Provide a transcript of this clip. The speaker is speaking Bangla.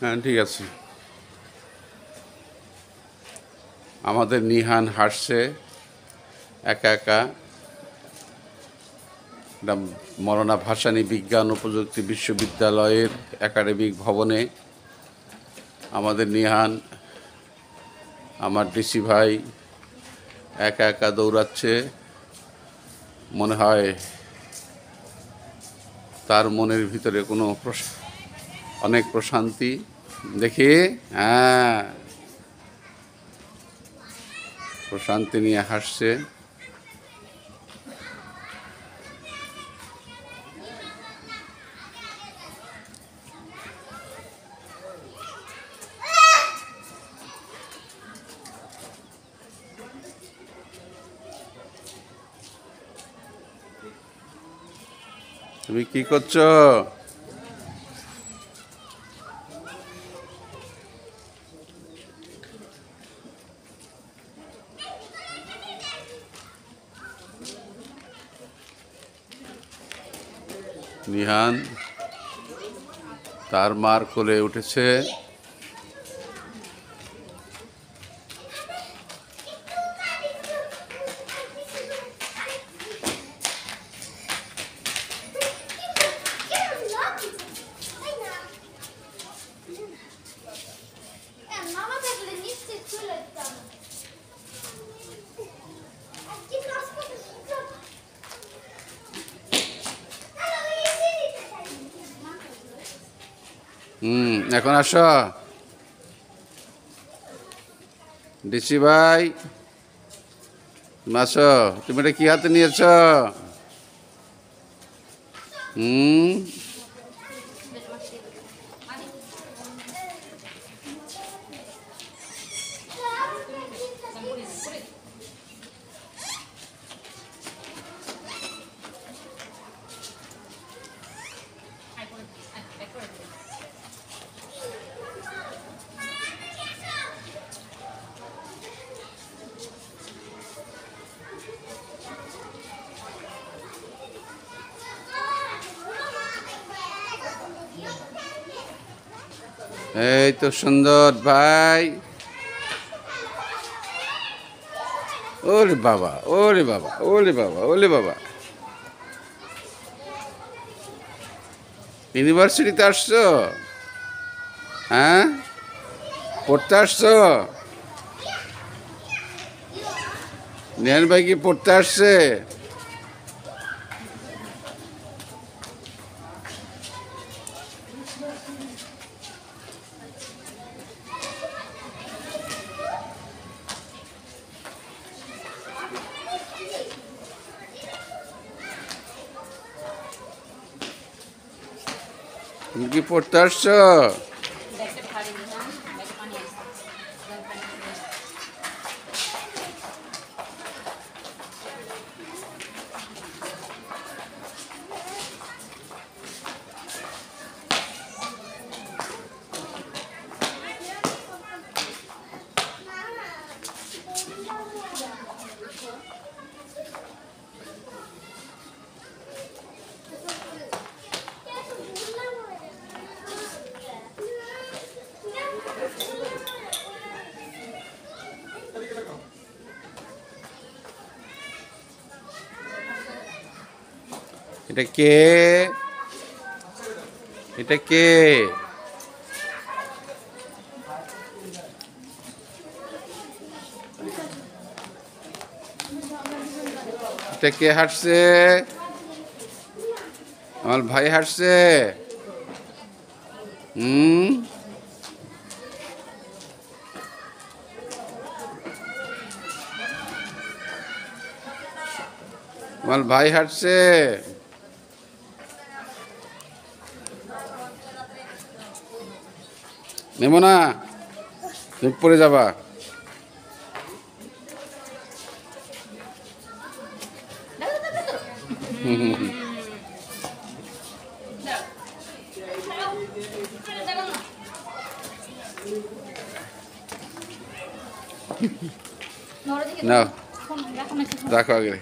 হ্যাঁ ঠিক আছে। আমাদের নিহান হাসছে একা একা। এটা মৌলানা ভাসানী বিজ্ঞান ও প্রযুক্তি বিশ্ববিদ্যালয়ের একাডেমিক ভবনে আমাদের নিহান, আমার ডিসি ভাই, একা একা দৌড়াচ্ছে। মনে হয় তার মনের ভিতরে কোনো অনেক প্রশান্তি। দেখি, হ্যাঁ, প্রশান্তি নিয়ে হাসছে। তুমি কি করছো? নিহান তার মার কোলে উঠেছে। এখন আসো ডিসি ভাই, আসো। তুমি এটা কি হাতে নিয়েছ? এই তো সুন্দর ভাই। ওরে বাবা, ওরে বাবা, ওরে বাবা, ওরে বাবা। ইউনিভার্সিটিতে আসছো? হ্যাঁ, পড়তে আসছো? নিহান ভাই কি পড়তে আসছে? তুমি কি পড়তে আসছো? এটা কে? এটা কে? এটা কে হাঁটছে? আমার ভাই হাঁটছে। আমার ভাই হাঁটছে। নেব না, তুমি পড়ে যাবা। না, রাখো আগে।